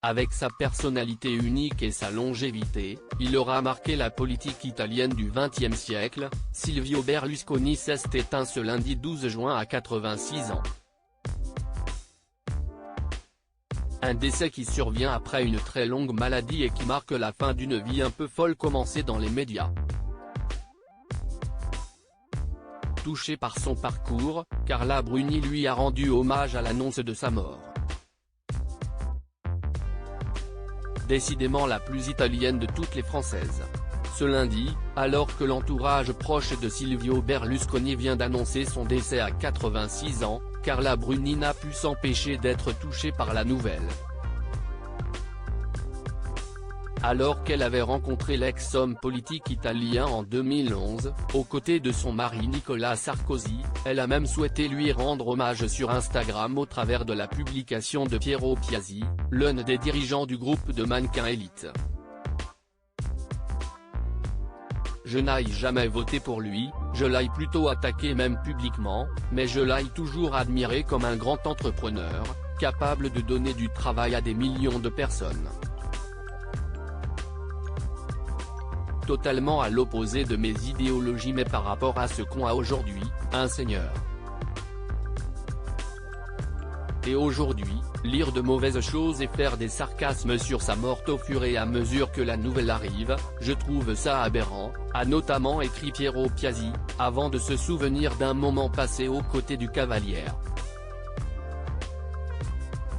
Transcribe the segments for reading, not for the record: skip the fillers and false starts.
Avec sa personnalité unique et sa longévité, il aura marqué la politique italienne du XXe siècle. Silvio Berlusconi s'est éteint ce lundi 12 juin à 86 ans. Un décès qui survient après une très longue maladie et qui marque la fin d'une vie un peu folle commencée dans les médias. Touchée par son parcours, Carla Bruni lui a rendu hommage à l'annonce de sa mort. Décidément la plus italienne de toutes les Françaises. Ce lundi, alors que l'entourage proche de Silvio Berlusconi vient d'annoncer son décès à 86 ans, Carla Bruni n'a pu s'empêcher d'être touchée par la nouvelle. Alors qu'elle avait rencontré l'ex-homme politique italien en 2011, aux côtés de son mari Nicolas Sarkozy, elle a même souhaité lui rendre hommage sur Instagram au travers de la publication de Piero Piazzi, l'un des dirigeants du groupe de mannequins Elite. Je n'ai jamais voté pour lui, je l'ai plutôt attaqué même publiquement, mais je l'ai toujours admiré comme un grand entrepreneur, capable de donner du travail à des millions de personnes. Totalement à l'opposé de mes idéologies mais par rapport à ce qu'on a aujourd'hui, un seigneur. Et aujourd'hui, lire de mauvaises choses et faire des sarcasmes sur sa mort au fur et à mesure que la nouvelle arrive, je trouve ça aberrant, a notamment écrit Piero Piazzi, avant de se souvenir d'un moment passé aux côtés du cavalier.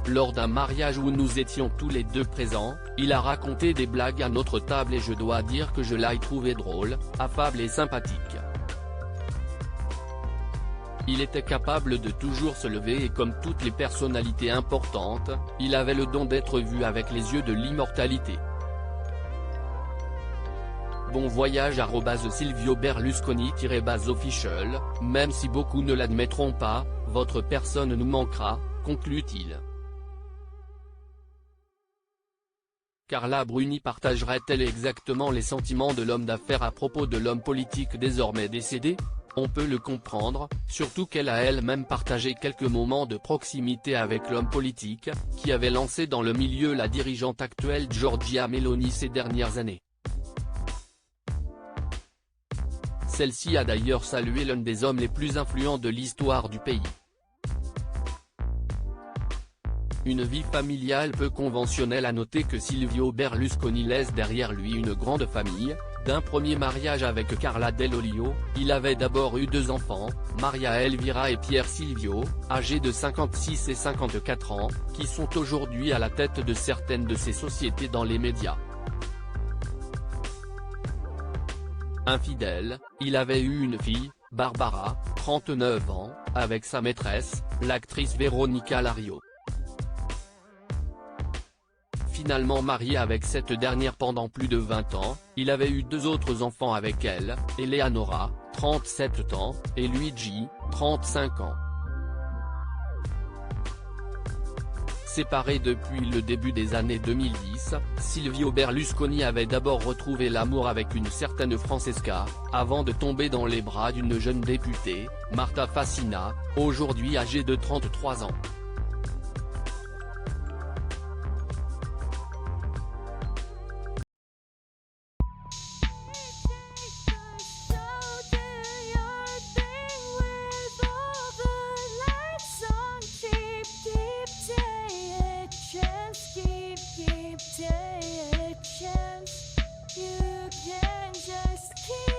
Lors d'un mariage où nous étions tous les deux présents, il a raconté des blagues à notre table et je dois dire que je l'ai trouvé drôle, affable et sympathique. Il était capable de toujours se lever et comme toutes les personnalités importantes, il avait le don d'être vu avec les yeux de l'immortalité. Bon voyage @Silvio Berlusconi-official, même si beaucoup ne l'admettront pas, votre personne nous manquera, conclut-il. Carla Bruni partagerait-elle exactement les sentiments de l'homme d'affaires à propos de l'homme politique désormais décédé? On peut le comprendre, surtout qu'elle a elle-même partagé quelques moments de proximité avec l'homme politique, qui avait lancé dans le milieu la dirigeante actuelle Giorgia Meloni ces dernières années. Celle-ci a d'ailleurs salué l'un des hommes les plus influents de l'histoire du pays. Une vie familiale peu conventionnelle. À noter que Silvio Berlusconi laisse derrière lui une grande famille. D'un premier mariage avec Carla Dell'Olio, il avait d'abord eu 2 enfants, Maria Elvira et Pierre Silvio, âgés de 56 et 54 ans, qui sont aujourd'hui à la tête de certaines de ces sociétés dans les médias. Infidèle, il avait eu une fille, Barbara, 39 ans, avec sa maîtresse, l'actrice Veronica Lario. Finalement marié avec cette dernière pendant plus de 20 ans, il avait eu 2 autres enfants avec elle, Eleanora, 37 ans, et Luigi, 35 ans. Séparés depuis le début des années 2010, Silvio Berlusconi avait d'abord retrouvé l'amour avec une certaine Francesca, avant de tomber dans les bras d'une jeune députée, Marta Fassina, aujourd'hui âgée de 33 ans. You can just keep